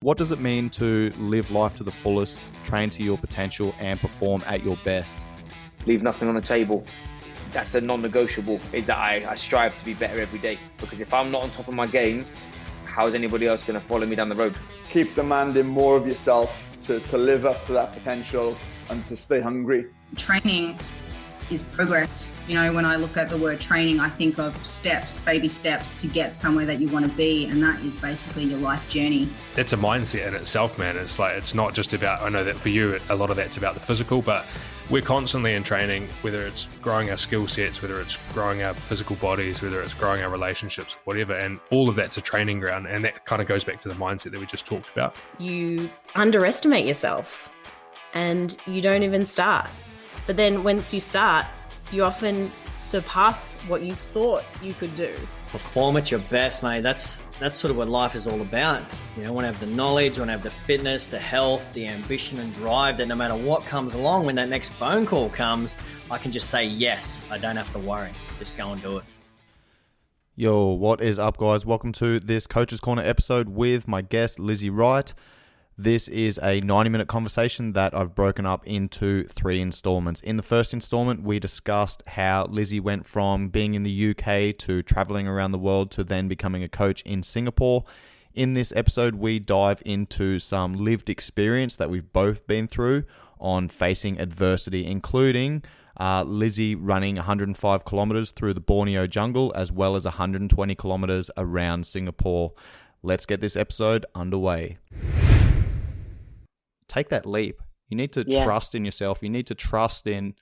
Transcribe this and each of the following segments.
What does it mean to live life to the fullest, train to your potential, and perform at your best? Leave nothing on the table. That's a non-negotiable, is that I strive to be better every day. Because if I'm not on top of my game, how is anybody else going to follow me down the road? Keep demanding more of yourself to live up to that potential and to stay hungry. Training is progress. You know, when I look at the word training, I think of steps, baby steps to get somewhere that you want to be. And that is basically your life journey. It's a mindset in itself, man. It's like, it's not just about, I know that for you, a lot of that's about the physical, but we're constantly in training, whether it's growing our skill sets, whether it's growing our physical bodies, whether it's growing our relationships, whatever. And all of that's a training ground. And that kind of goes back to the mindset that we just talked about. You underestimate yourself and you don't even start. But then once you start, you often surpass what you thought you could do. Perform at your best, mate. That's sort of what life is all about. You know, I want to have the knowledge, I want to have the fitness, the health, the ambition and drive that no matter what comes along, when that next phone call comes, I can just say yes. I don't have to worry. Just go and do it. Yo, what is up, guys? Welcome to this Coach's Corner episode with my guest, Lizzie Wright. This is a 90-minute conversation that I've broken up into 3 installments. In the first installment, we discussed how Lizzie went from being in the UK to traveling around the world to then becoming a coach in Singapore. In this episode, we dive into some lived experience that we've both been through on facing adversity, including Lizzie running 105 kilometers through the Borneo jungle, as well as 120 kilometers around Singapore. Let's get this episode underway. Take that leap. You need to trust in yourself. You need to trust in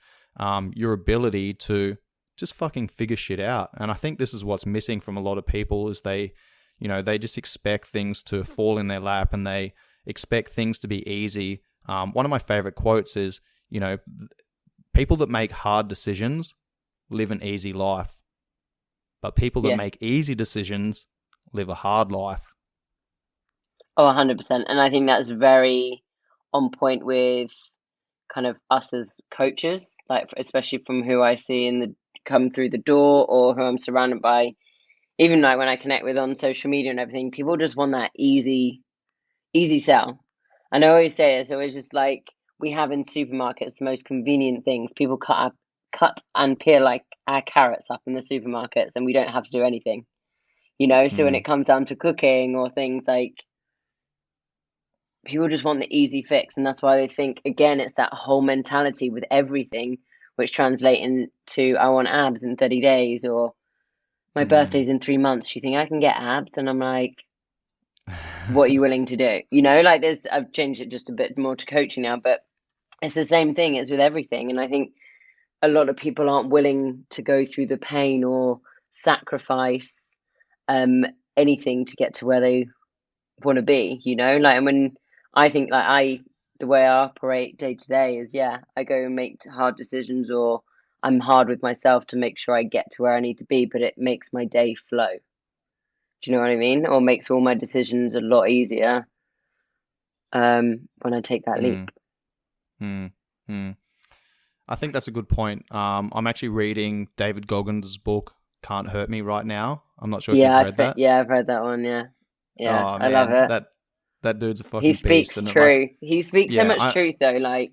your ability to just fucking figure shit out. And I think this is what's missing from a lot of people is they just expect things to fall in their lap and they expect things to be easy. One of my favorite quotes is, people that make hard decisions live an easy life, but people that make easy decisions live a hard life. Oh, 100%. And I think that's very on point with kind of us as coaches, like especially from who I see come through the door or who I'm surrounded by, even like when I connect with on social media and everything, people just want that easy sell. And I always say it's always just like we have in supermarkets the most convenient things. People cut and peel like our carrots up in the supermarkets and we don't have to do anything, so when it comes down to cooking or things like, people just want the easy fix, and that's why they think, again, it's that whole mentality with everything, which translates into I want abs in 30 days or my birthday's in 3 months. You think I can get abs? And I'm like, what are you willing to do? Like I've changed it just a bit more to coaching now, but it's the same thing as with everything. And I think a lot of people aren't willing to go through the pain or sacrifice anything to get to where they want to be, like, and when I think the way I operate day to day is, I go and make hard decisions or I'm hard with myself to make sure I get to where I need to be, but it makes my day flow. Do you know what I mean? Or makes all my decisions a lot easier when I take that leap. I think that's a good point. I'm actually reading David Goggins' book, Can't Hurt Me, right now. I'm not sure if you've read that. Yeah, I've read that one, yeah. Yeah, oh, I love it. That dude's a fucking beast. He speaks true. He speaks so much truth, though, like,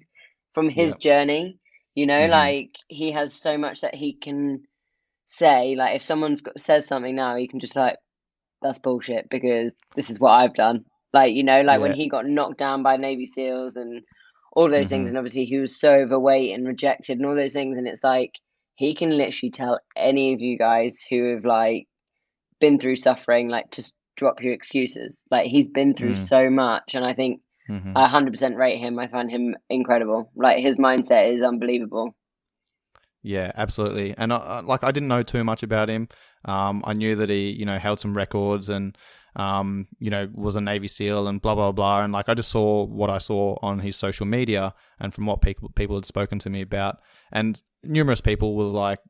from his journey, like, he has so much that he can say. Like, if someone says something now, he can just, like, that's bullshit because this is what I've done. Like, when he got knocked down by Navy SEALs and all those things, and obviously he was so overweight and rejected and all those things, and it's like, he can literally tell any of you guys who have, like, been through suffering, like, just drop your excuses. Like, he's been through so much, and I think I 100% rate him. I find him incredible. Like, his mindset is unbelievable. Yeah, absolutely. And I didn't know too much about him. I knew that he, held some records and, was a Navy SEAL and blah, blah, blah. And like, I just saw what I saw on his social media and from what people had spoken to me about. And numerous people were like,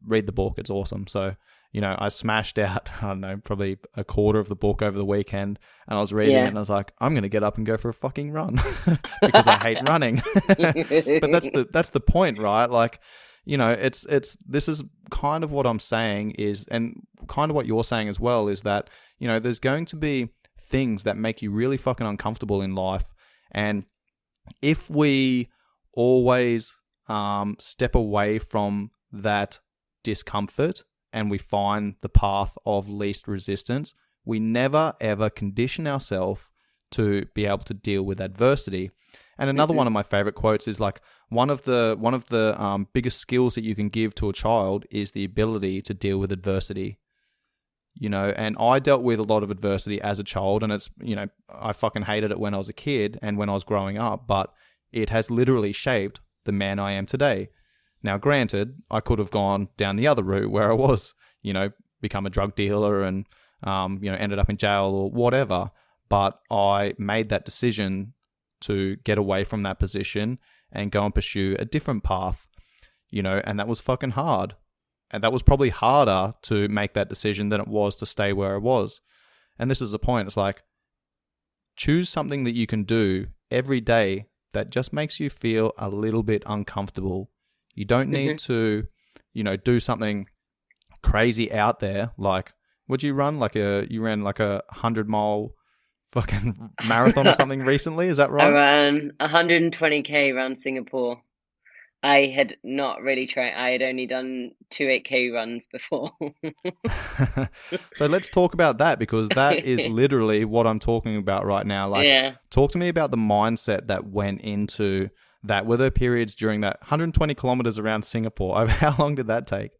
read the book. It's awesome. So, I smashed out, I don't know, probably a quarter of the book over the weekend, and I was reading it and I was like, I'm going to get up and go for a fucking run because I hate running. But that's the point, right? Like, this is kind of what I'm saying is, and kind of what you're saying as well, is that, there's going to be things that make you really fucking uncomfortable in life. And if we always step away from that discomfort and we find the path of least resistance, we never ever condition ourselves to be able to deal with adversity. And another one of my favorite quotes is like, one of the biggest skills that you can give to a child is the ability to deal with adversity. You know, and I dealt with a lot of adversity as a child, and it's, you know, I fucking hated it when I was a kid and when I was growing up, but it has literally shaped the man I am today. Now, granted, I could have gone down the other route where I was, you know, become a drug dealer and, you know, ended up in jail or whatever, but I made that decision to get away from that position and go and pursue a different path, you know, and that was fucking hard. And that was probably harder to make that decision than it was to stay where I was. And this is the point. It's like, choose something that you can do every day that just makes you feel a little bit uncomfortable. You don't need to, you know, do something crazy out there. Like, would you run you ran like a 100-mile fucking marathon or something recently? Is that right? I ran 120k around Singapore. I had not really trained. I had only done 2 8k runs before. So let's talk about that, because that is literally what I'm talking about right now. Like, talk to me about the mindset that went into that. Were there periods during that 120 kilometers around Singapore? How long did that take?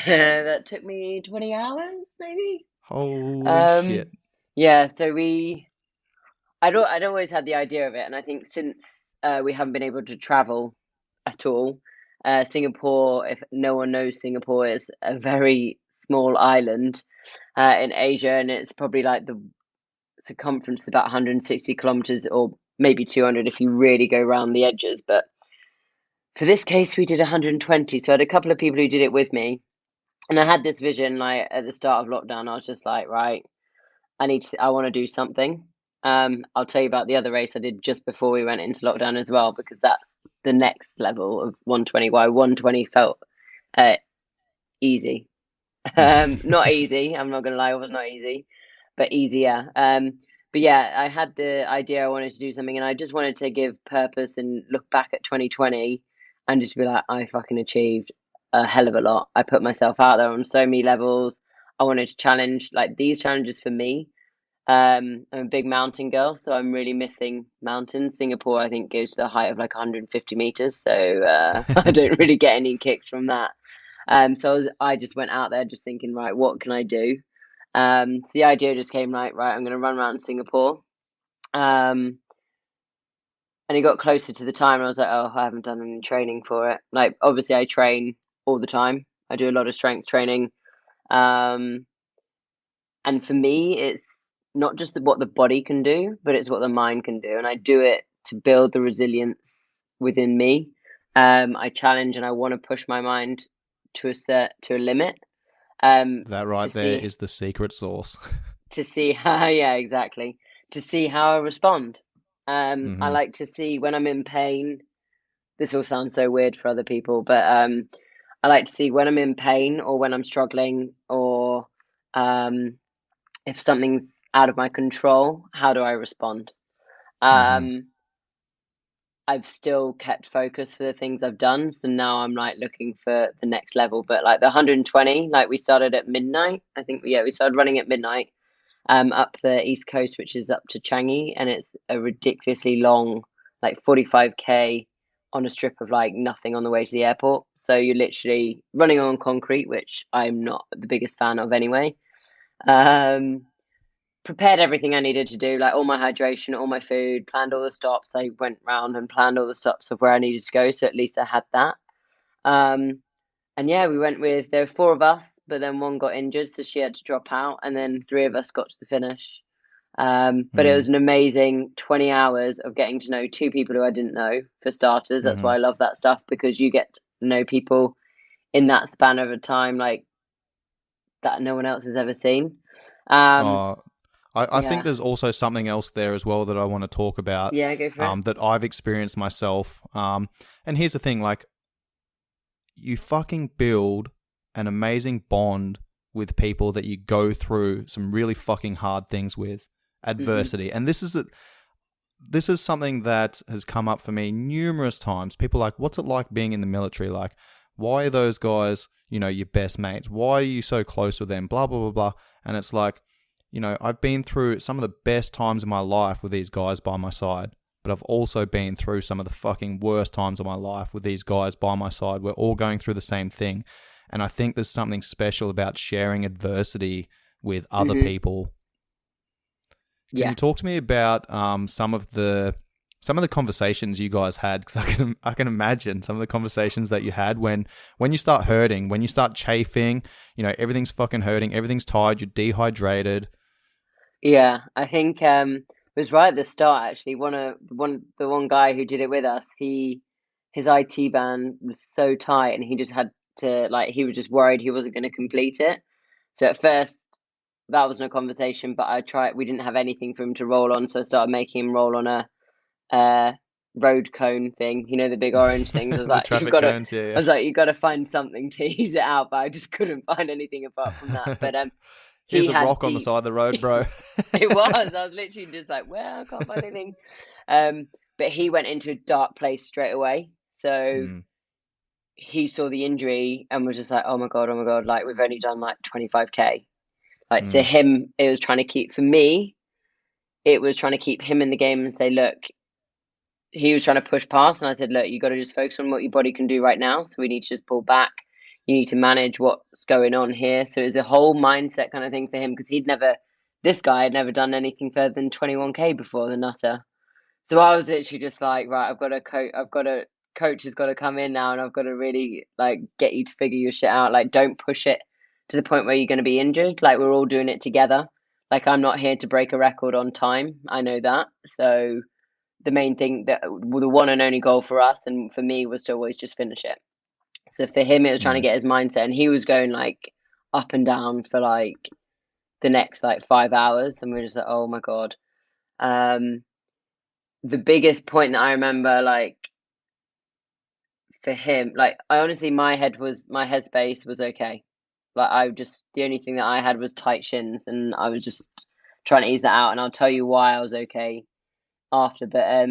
That took me 20 hours, maybe. Holy shit. Yeah, so I'd always had the idea of it, and I think since we haven't been able to travel at all, Singapore, if no one knows, Singapore is a very small island in Asia, and it's probably like the circumference is about 160 kilometers, or maybe 200 if you really go around the edges. But for this case, we did 120. So I had a couple of people who did it with me, and I had this vision, like at the start of lockdown. I was just like, right, I want to do something. I'll tell you about the other race I did just before we went into lockdown as well, because that's the next level of 120. Why 120 felt easy. Not easy, I'm not gonna lie, it was not easy, but easier. But yeah, I had the idea I wanted to do something, and I just wanted to give purpose and look back at 2020 and just be like, I fucking achieved a hell of a lot. I put myself out there on so many levels. I wanted to challenge, like, these challenges for me. I'm a big mountain girl, so I'm really missing mountains. Singapore, I think, goes to the height of like 150 meters, so I don't really get any kicks from that. So I just went out there just thinking, right, what can I do? So the idea just came like, right, I'm going to run around Singapore. And it got closer to the time, and I was like, oh, I haven't done any training for it. Like, obviously, I train all the time. I do a lot of strength training. And for me, it's not just what the body can do, but it's what the mind can do. And I do it to build the resilience within me. I challenge and I want to push my mind to a limit. That right there is the secret sauce. To see how, yeah, exactly. To see how I respond. I like to see when I'm in pain. This will sound so weird for other people, but I like to see when I'm in pain or when I'm struggling, or if something's out of my control, how do I respond? I've still kept focus for the things I've done, so now I'm like looking for the next level. But like the 120, like we started at midnight. I think we started running at midnight up the east coast, which is up to Changi, and it's a ridiculously long, like 45k on a strip of like nothing on the way to the airport. So you're literally running on concrete, which I'm not the biggest fan of anyway. Prepared everything I needed to do, like all my hydration, all my food, planned all the stops. I went round and planned all the stops of where I needed to go, so at least I had that. And yeah, we went with, there were 4 of us, but then one got injured, so she had to drop out, and then 3 of us got to the finish. But it was an amazing 20 hours of getting to know 2 people who I didn't know, for starters. That's why I love that stuff, because you get to know people in that span of a time like that no one else has ever seen. I think there's also something else there as well that I want to talk about. Yeah, go for it. That I've experienced myself. And here's the thing, like, you fucking build an amazing bond with people that you go through some really fucking hard things with. adversity. And this is something that has come up for me numerous times. People are like, what's it like being in the military? Like, why are those guys, your best mates? Why are you so close with them? Blah, blah, blah, blah. And it's like, I've been through some of the best times of my life with these guys by my side, but I've also been through some of the fucking worst times of my life with these guys by my side. We're all going through the same thing. And I think there's something special about sharing adversity with other people. Can you talk to me about some of the conversations you guys had? Because I can imagine some of the conversations that you had when you start hurting, when you start chafing. Everything's fucking hurting, everything's tired, you're dehydrated. Yeah, I think it was right at the start. Actually, the one guy who did it with us, his IT band was so tight, and he just had to he was just worried he wasn't going to complete it. So at first, that wasn't a conversation, but we didn't have anything for him to roll on, so I started making him roll on a road cone thing, the big orange things. I was like, traffic cones, yeah. I was like, you got to find something to ease it out, but I just couldn't find anything apart from that. But here's a rock on the side of the road, bro. It was. I was literally just like, well, I can't find anything. But he went into a dark place straight away. So he saw the injury and was just like, oh my God. Like, we've only done 25K. Like, to him, it was trying to keep, for me, it was trying to keep him in the game and say, look, he was trying to push past. And I said, look, you got to just focus on what your body can do right now. So we need to just pull back. You need to manage what's going on here. So it was a whole mindset kind of thing for him, because this guy had never done anything further than 21K before, the nutter. So I was literally just like, right, coach has got to come in now, and I've got to really get you to figure your shit out. Don't push it to the point where you're going to be injured. We're all doing it together. I'm not here to break a record on time. I know that. So the main thing, the one and only goal for us and for me was to always just finish it. So for him, it was trying to get his mindset, and he was going up and down for the next 5 hours, and we were just like, oh my God. The biggest point that I remember, for him, I honestly, my headspace was okay. The only thing that I had was tight shins, and I was just trying to ease that out, and I'll tell you why I was okay after. But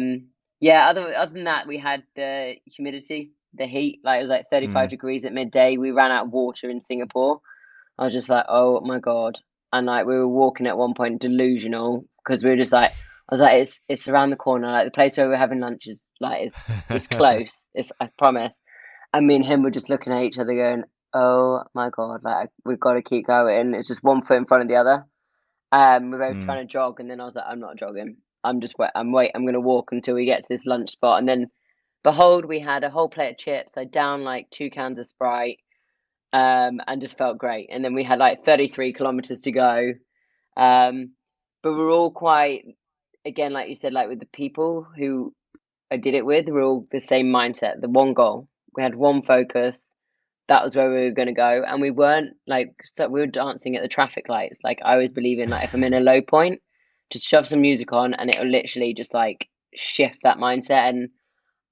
yeah, other than that, we had the humidity, the heat. It was 35 degrees at midday. We ran out of water in Singapore. I was just like, oh my God. And we were walking at one point delusional, because we were just I was like, it's around the corner. The place where we're having lunch is it's close. I promise. And me and him were just looking at each other going, oh my God, we've got to keep going. It's just one foot in front of the other. We're both trying to jog, and then I was like, I'm not jogging. I'm going to walk until we get to this lunch spot. And then behold, we had a whole plate of chips. I downed 2 cans of Sprite, and just felt great. And then we had 33 kilometers to go. But we're all quite, again, like you said, with the people who I did it with, we're all the same mindset, the one goal. We had one focus. That was where we were going to go. And we weren't so we were dancing at the traffic lights. I always believe in, if I'm in a low point, just shove some music on, and it'll literally just shift that mindset. And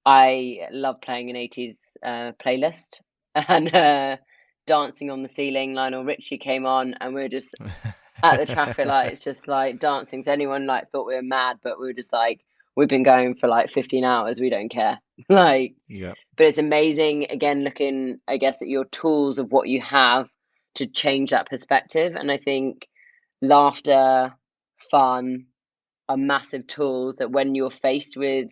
I love playing an 80s playlist, and dancing on the ceiling. Lionel Richie came on, and we were just at the traffic lights, just dancing. So anyone thought we were mad, but we were just we've been going for 15 hours. We don't care. Yeah. But it's amazing, again, looking, I guess, at your tools of what you have to change that perspective. And I think laughter, fun are massive tools that when you're faced with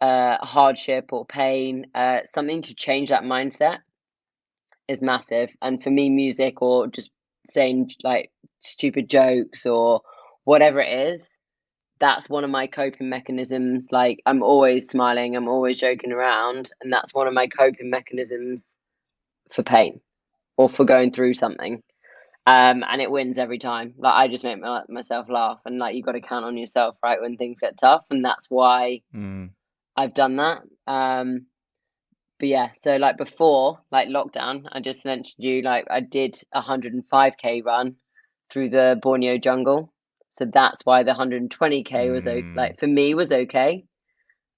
hardship or pain, something to change that mindset is massive. And for me, music, or just saying stupid jokes or whatever it is, that's one of my coping mechanisms. I'm always smiling, I'm always joking around, and that's one of my coping mechanisms for pain or for going through something. And it wins every time. I just make myself laugh, and you got to count on yourself, right, when things get tough, and that's why I've done that. But yeah, so before lockdown, I just mentioned you, I did a 105K run through the Borneo jungle. So that's why the 120K was for me was okay,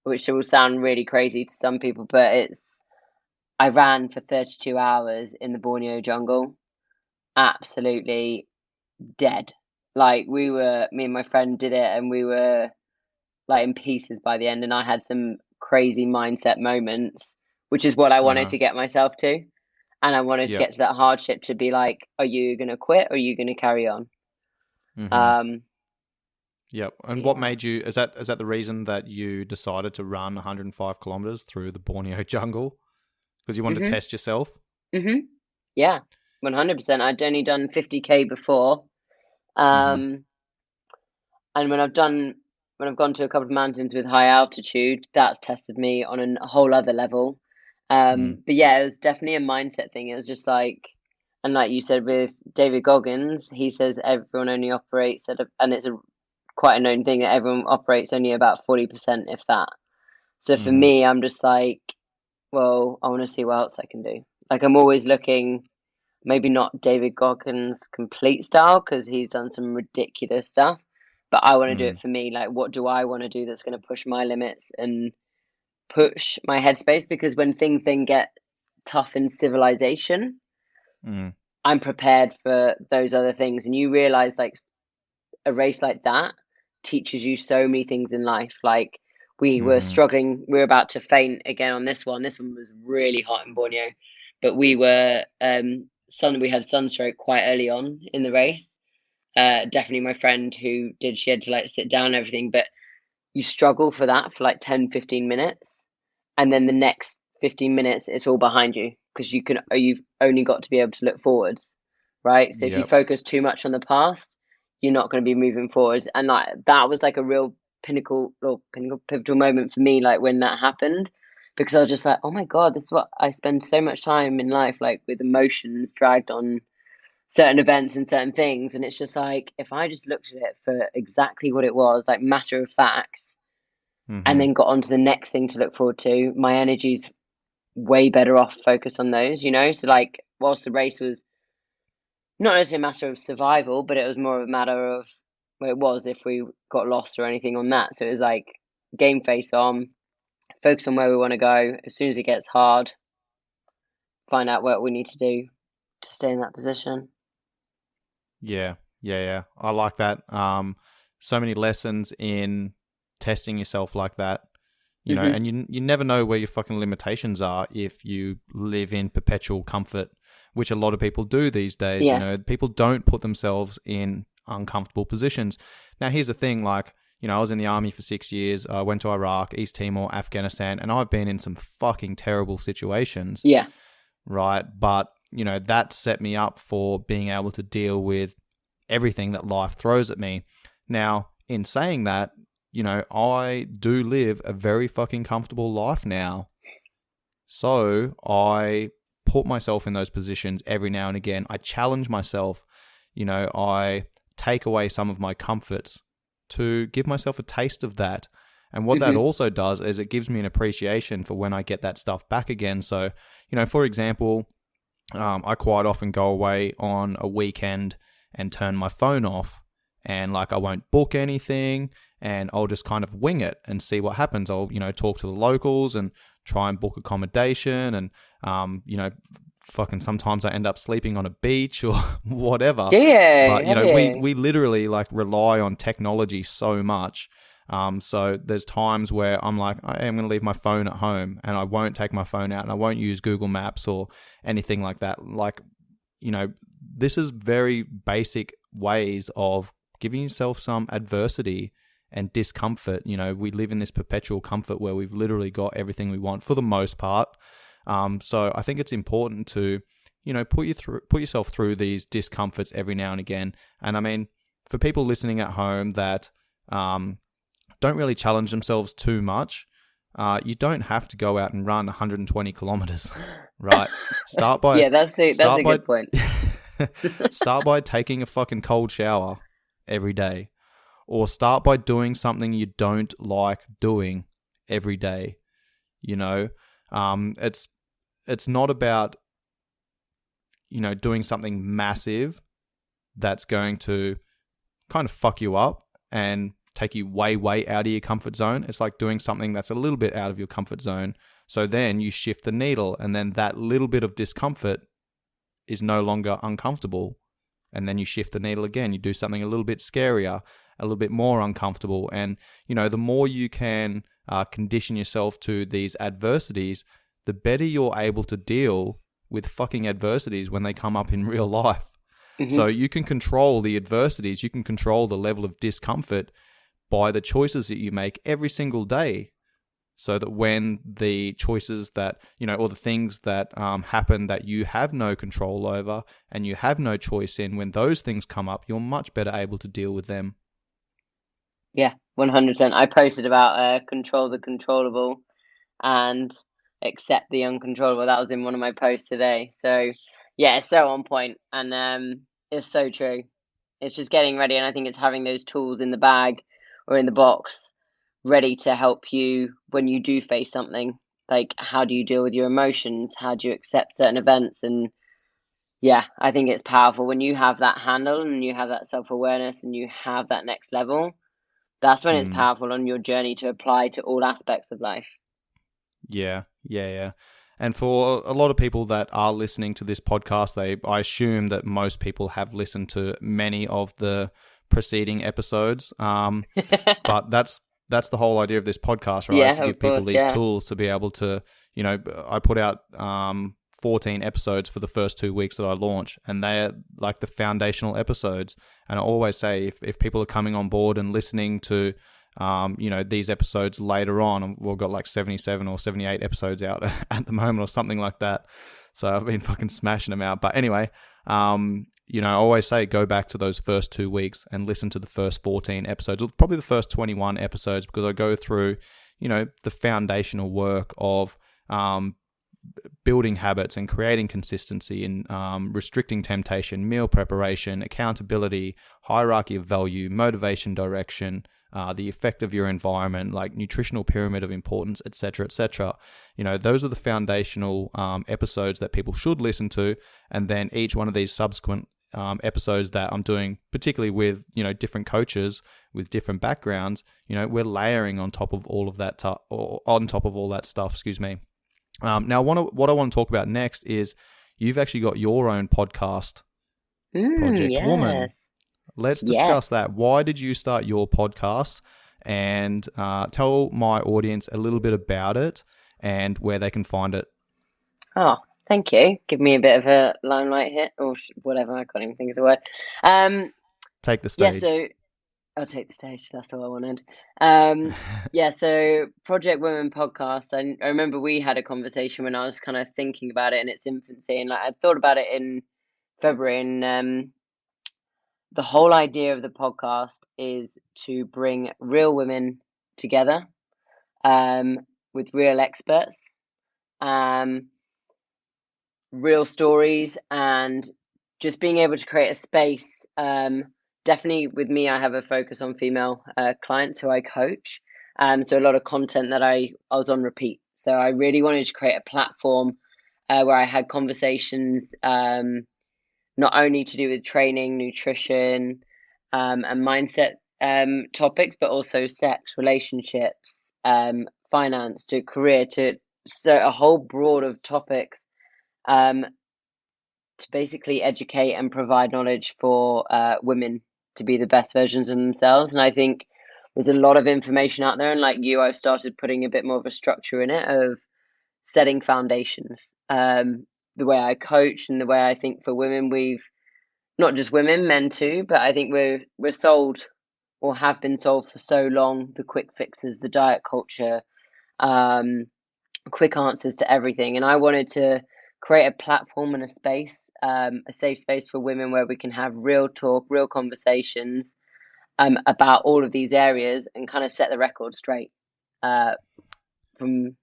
which will sound really crazy to some people, but I ran for 32 hours in the Borneo jungle, absolutely dead. Like me and my friend did it, and we were like in pieces by the end. And I had some crazy mindset moments, which is what I wanted to get myself to. And I wanted to Yep. get to that hardship to be like, are you going to quit or are you going to carry on? Yep. So, And what made you, is that the reason that you decided to run 105 kilometers through the Borneo jungle? Because you wanted to test yourself? Yeah, 100%. I'd only done 50K before. And when I've gone to a couple of mountains with high altitude, that's tested me on a whole other level. But yeah, it was definitely a mindset thing. It was just like, and like you said with David Goggins, he says everyone only operates and it's quite a known thing that everyone operates only about 40%, if that. So for me, I'm just like, well, I want to see what else I can do. Like I'm always looking, maybe not David Goggins' complete style because he's done some ridiculous stuff, but I want to do it for me. Like, what do I want to do that's going to push my limits and push my headspace? Because when things then get tough in civilization, I'm prepared for those other things. And you realize, like, a race like that teaches you so many things in life. Like, we were struggling, we were about to faint again on this one. This one was really hot in Borneo, but we were we had sunstroke quite early on in the race. Definitely my friend she had to like sit down and everything, but you struggle for that for like 10-15 minutes, and then the next 15 minutes it's all behind you because you've only got to be able to look forwards, right? So if you focus too much on the past, you're not going to be moving forwards. And like that was like a real pivotal moment for me, like when that happened, because I was just like, oh my god, this is what I spend so much time in life, like with emotions dragged on certain events and certain things. And it's just like, if I just looked at it for exactly what it was, like matter of fact, and then got on to the next thing to look forward to, my energy's way better off focused on those, so like whilst the race was not necessarily a matter of survival, but it was more of a matter of, well, it was if we got lost or anything on that. So it was like game face on, focus on where we want to go. As soon as it gets hard, find out what we need to do to stay in that position. Yeah. I like that. So many lessons in testing yourself like that, you know, and you never know where your fucking limitations are if you live in perpetual comfort, which a lot of people do these days. Yeah. You know, people don't put themselves in uncomfortable positions. Now, here's the thing, like, you know, I was in the army for 6 years. I went to Iraq, East Timor, Afghanistan, and I've been in some fucking terrible situations. Yeah. Right. But, you know, that set me up for being able to deal with everything that life throws at me. Now, in saying that, you know, I do live a very fucking comfortable life now. So I put myself in those positions every now and again. I challenge myself. You know, I take away some of my comforts to give myself a taste of that. And what that also does is it gives me an appreciation for when I get that stuff back again. So, you know, for example, I quite often go away on a weekend and turn my phone off, and like I won't book anything, and I'll just kind of wing it and see what happens. I'll, you know, talk to the locals and try and book accommodation, and you know, fucking sometimes I end up sleeping on a beach or whatever. Yeah, but you know, we literally like rely on technology so much. So there's times where I'm like, I am going to leave my phone at home, and I won't take my phone out, and I won't use Google Maps or anything like that. Like, you know, this is very basic ways of giving yourself some adversity and discomfort. You know, we live in this perpetual comfort where we've literally got everything we want for the most part. So I think it's important to, you know, put yourself through these discomforts every now and again. And I mean, for people listening at home that don't really challenge themselves too much, you don't have to go out and run 120 kilometers, right? Start by yeah, that's a good point. Start by taking a fucking cold shower every day, or start by doing something you don't like doing every day. You know, it's not about, you know, doing something massive that's going to kind of fuck you up and take you way, way out of your comfort zone. It's like doing something that's a little bit out of your comfort zone. So then you shift the needle, and then that little bit of discomfort is no longer uncomfortable. and then you shift the needle again. You do something a little bit scarier, a little bit more uncomfortable. And, the more you can condition yourself to these adversities, the better you're able to deal with fucking adversities when they come up in real life. Mm-hmm. So you can control the adversities, you can control the level of discomfort by the choices that you make every single day. So that when the choices that, or the things that happen that you have no control over and you have no choice in, when those things come up, you're much better able to deal with them. Yeah, 100%. I posted about control the controllable and accept the uncontrollable. That was in one of my posts today. So yeah, it's so on point, and it's so true. It's just getting ready, and I think it's having those tools in the bag or in the box ready to help you when you do face something. Like, how do you deal with your emotions? How do you accept certain events? And yeah, I think it's powerful when you have that handle and you have that self-awareness and you have that next level. That's when it's powerful on your journey to apply to all aspects of life. Yeah. And for a lot of people that are listening to this podcast, I assume that most people have listened to many of the preceding episodes. But that's the whole idea of this podcast, right? Yeah, is to give people these tools to be able to, I put out 14 episodes for the first 2 weeks that I launch, and they're like the foundational episodes. And I always say, if people are coming on board and listening to these episodes later on, we've got like 77 or 78 episodes out at the moment or something like that. So I've been fucking smashing them out. But anyway, I always say go back to those first 2 weeks and listen to the first 14 episodes, or probably the first 21 episodes, because I go through, the foundational work of building habits and creating consistency and restricting temptation, meal preparation, accountability, hierarchy of value, motivation, direction, the effect of your environment, like nutritional pyramid of importance, etc., etc. Those are the foundational episodes that people should listen to, and then each one of these subsequent episodes that I'm doing, particularly with different coaches with different backgrounds, we're layering on top of all of that on top of all that stuff. Excuse me. Now, what I want to talk about next is you've actually got your own podcast, Project yes. Woman. Let's discuss that. Why did you start your podcast? And tell my audience a little bit about it and where they can find it. Oh, thank you. Give me a bit of a limelight hit, or whatever. I can't even think of the word. Take the stage. Yeah, so I'll take the stage. That's all I wanted. Yeah, so Project Women podcast. I remember we had a conversation when I was kind of thinking about it in its infancy, and I thought about it in February. And the whole idea of the podcast is to bring real women together with real experts, real stories, and just being able to create a space. Definitely with me, I have a focus on female clients who I coach. So a lot of content that I was on repeat. So I really wanted to create a platform where I had conversations not only to do with training, nutrition, and mindset topics, but also sex, relationships, finance, to career, so a whole broad of topics to basically educate and provide knowledge for women to be the best versions of themselves. And I think there's a lot of information out there, and like you, I've started putting a bit more of a structure in it of setting foundations. The way I coach and the way I think for women, we've not just women, men too, but I think we're sold, or have been sold for so long, the quick fixes, the diet culture, quick answers to everything. And I wanted to create a platform and a space, a safe space for women where we can have real talk, real conversations about all of these areas, and kind of set the record straight from,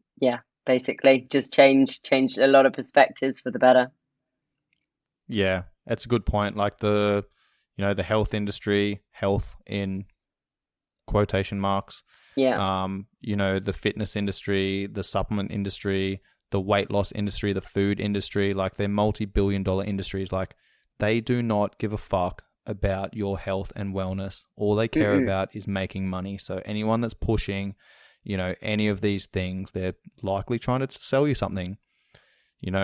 basically just change a lot of perspectives for the better. Yeah, that's a good point. Like the health industry, health in quotation marks. Yeah. The fitness industry, the supplement industry, the weight loss industry, the food industry, like they're multi-billion-dollar industries. Like they do not give a fuck about your health and wellness. All they care about is making money. So anyone that's pushing, any of these things, they're likely trying to sell you something.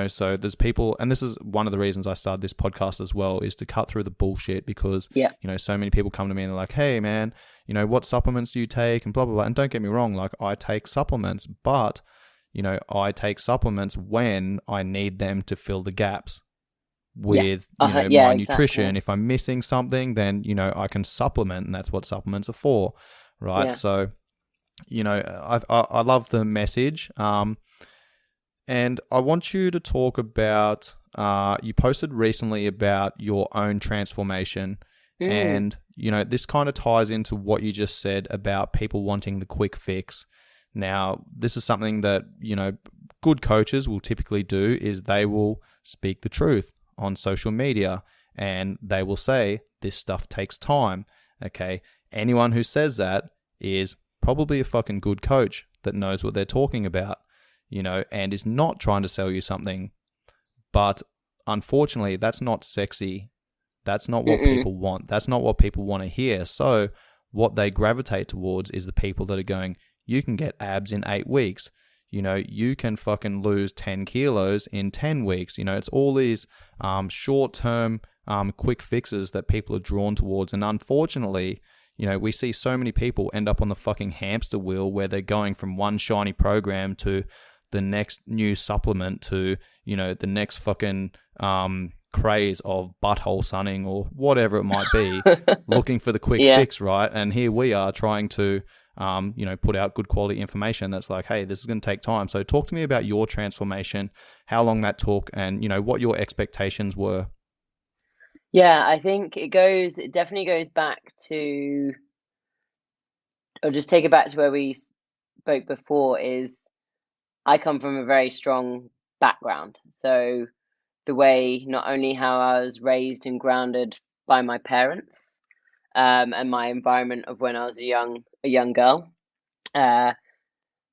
So there's people, and this is one of the reasons I started this podcast as well, is to cut through the bullshit, because, so many people come to me and they're like, hey man, what supplements do you take and blah, blah, blah. And don't get me wrong, like I take supplements, but, I take supplements when I need them to fill the gaps with, my nutrition. If I'm missing something, then, I can supplement, and that's what supplements are for. Right. Yeah. So, I love the message. And I want you to talk about, you posted recently about your own transformation. And, this kind of ties into what you just said about people wanting the quick fix. Now, this is something that, good coaches will typically do, is they will speak the truth on social media, and they will say, this stuff takes time. Okay. Anyone who says that is probably a fucking good coach that knows what they're talking about, and is not trying to sell you something. But unfortunately, that's not sexy. That's not what people want. That's not what people want to hear. So what they gravitate towards is the people that are going, you can get abs in 8 weeks. You can fucking lose 10 kilos in 10 weeks. It's all these short-term quick fixes that people are drawn towards. And unfortunately, we see so many people end up on the fucking hamster wheel, where they're going from one shiny program to the next new supplement to, the next fucking craze of butthole sunning or whatever it might be, looking for the quick fix, right? And here we are trying to, put out good quality information that's like, hey, this is going to take time. So talk to me about your transformation, how long that took, and, what your expectations were. Yeah, I think it definitely goes back to, or just take it back to where we spoke before, is I come from a very strong background. So the way, not only how I was raised and grounded by my parents, and my environment of when I was a young girl.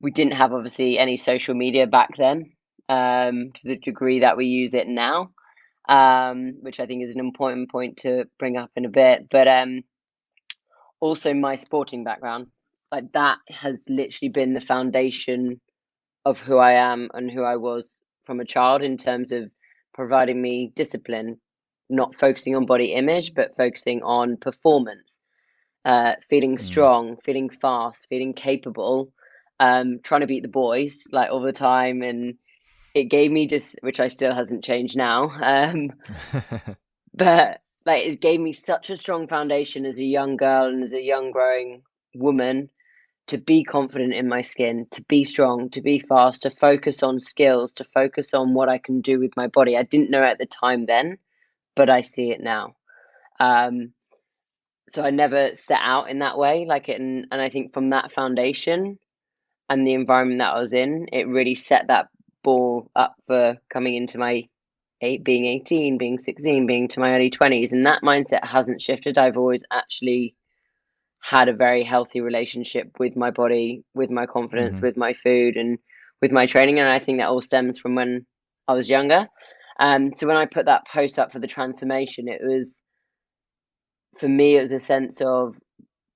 We didn't have obviously any social media back then, to the degree that we use it now, which I think is an important point to bring up in a bit. But also my sporting background, like that has literally been the foundation of who I am and who I was from a child, in terms of providing me discipline, not focusing on body image, but focusing on performance, feeling strong, feeling fast, feeling capable, trying to beat the boys like all the time. And it gave me just, which I still hasn't changed now, but like it gave me such a strong foundation as a young girl and as a young growing woman, to be confident in my skin, to be strong, to be fast, to focus on skills, to focus on what I can do with my body. I didn't know at the time then, but I see it now. So I never set out in that way, and I think from that foundation and the environment that I was in, it really set that ball up for coming into my being 18, being 16, being to my early 20s. And that mindset hasn't shifted. I've always actually had a very healthy relationship with my body, with my confidence, with my food, and with my training. And I think that all stems from when I was younger. So when I put that post up for the transformation, for me, it was a sense of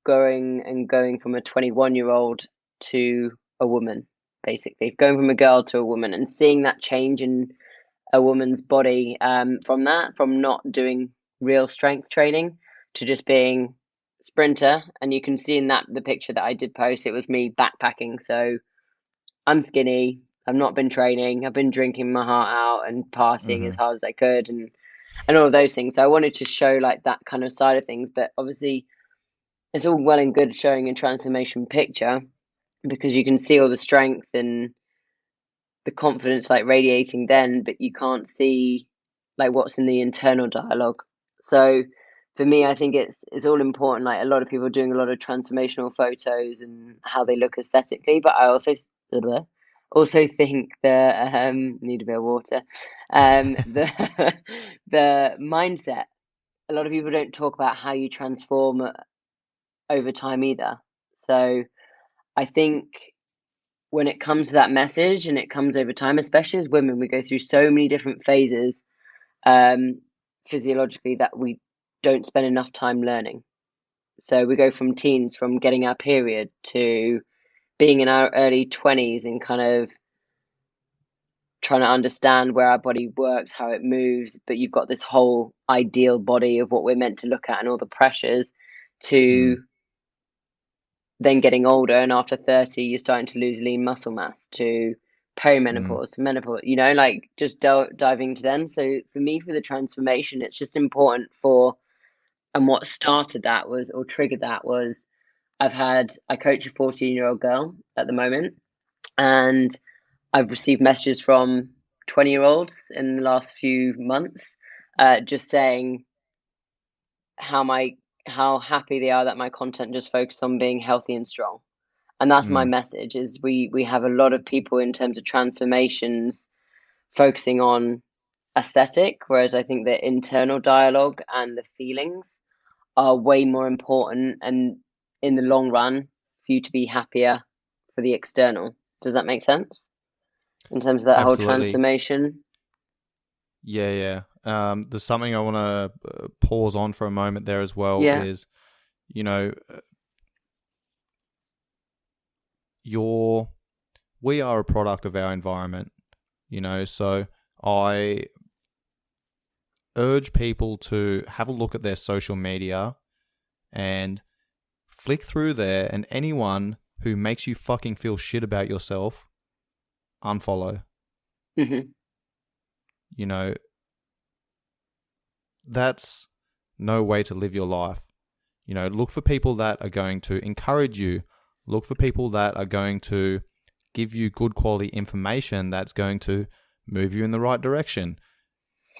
going from a 21-year-old to a woman, basically going from a girl to a woman, and seeing that change in a woman's body, from not doing real strength training to just being sprinter. And you can see in that the picture that I did post, it was me backpacking. So I'm skinny, I've not been training, I've been drinking my heart out and partying as hard as I could, and all of those things. So I wanted to show like that kind of side of things. But obviously it's all well and good showing a transformation picture, because you can see all the strength and the confidence like radiating then, but you can't see like what's in the internal dialogue. So for me, I think it's all important. Like a lot of people are doing a lot of transformational photos and how they look aesthetically, but I also think the need a bit of water. The mindset. A lot of people don't talk about how you transform over time either. So I think when it comes to that message and it comes over time, especially as women, we go through so many different phases, physiologically, that we don't spend enough time learning. So we go from teens, from getting our period, to being in our early 20s and kind of trying to understand where our body works, how it moves, but you've got this whole ideal body of what we're meant to look at and all the pressures to then getting older, and after 30 you're starting to lose lean muscle mass, to perimenopause, to menopause, like just diving into then. So for me, for the transformation, it's just important and what started that was, or triggered that was, I coach a 14-year-old girl at the moment, and I've received messages from 20-year-olds in the last few months, just saying how happy they are that my content just focuses on being healthy and strong. And that's my message, is we have a lot of people in terms of transformations focusing on aesthetic, whereas I think the internal dialogue and the feelings are way more important, and in the long run, for you to be happier for the external. Does that make sense? In terms of that Absolutely. whole transformation? Yeah. There's something I want to pause on for a moment there as well, is, we are a product of our environment, so I urge people to have a look at their social media and flick through there, and anyone who makes you fucking feel shit about yourself, unfollow. That's no way to live your life. Look for people that are going to encourage you. Look for people that are going to give you good quality information that's going to move you in the right direction.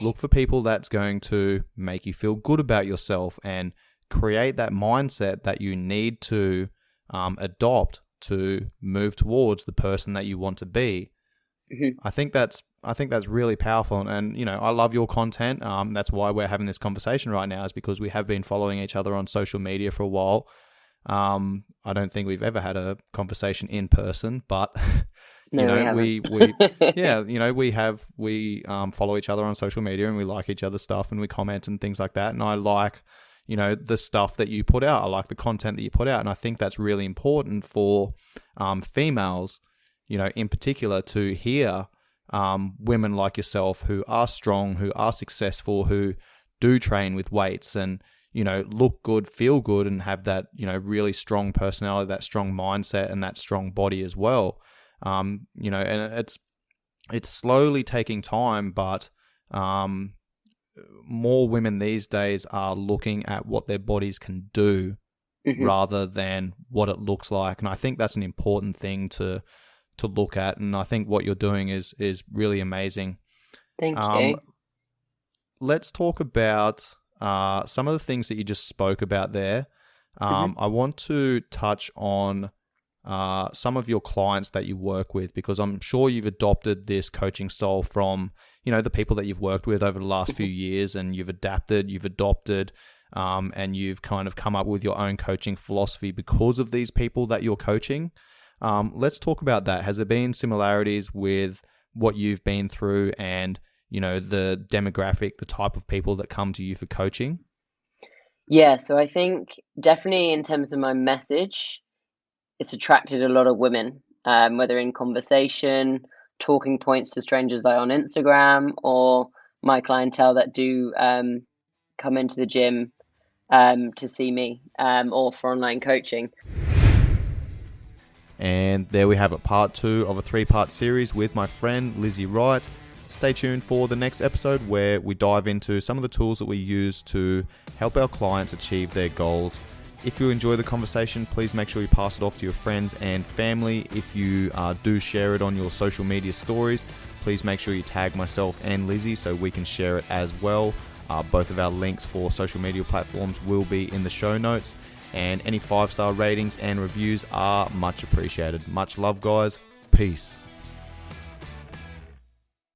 Look for people that's going to make you feel good about yourself and create that mindset that you need to adopt to move towards the person that you want to be. I think that's really powerful, and I love your content. That's why we're having this conversation right now, is because we have been following each other on social media for a while. I don't think we've ever had a conversation in person, but we follow each other on social media, and we like each other's stuff, and we comment and things like that. And I like, the stuff that you put out. I like the content that you put out, and I think that's really important for females, in particular, to hear women like yourself who are strong, who are successful, who do train with weights and, look good, feel good, and have that, really strong personality, that strong mindset, and that strong body as well. And it's slowly taking time, but more women these days are looking at what their bodies can do rather than what it looks like. And I think that's an important thing to look at. And I think what you're doing is really amazing. Thank you. Let's talk about some of the things that you just spoke about there. I want to touch on some of your clients that you work with, because I'm sure you've adopted this coaching style from, the people that you've worked with over the last few years, and you've adapted, you've adopted, and you've kind of come up with your own coaching philosophy because of these people that you're coaching. Let's talk about that. Has there been similarities with what you've been through and, the demographic, the type of people that come to you for coaching? Yeah, so I think definitely in terms of my message, it's attracted a lot of women, whether in conversation, talking points to strangers like on Instagram, or my clientele that do come into the gym to see me, or for online coaching. And there we have it, part 2 of a 3-part series with my friend Lizzie Wright. Stay tuned for the next episode, where we dive into some of the tools that we use to help our clients achieve their goals. If you enjoy the conversation, please make sure you pass it off to your friends and family. If you do share it on your social media stories, please make sure you tag myself and Lizzie so we can share it as well. Both of our links for social media platforms will be in the show notes, and any 5-star ratings and reviews are much appreciated. Much love, guys. Peace.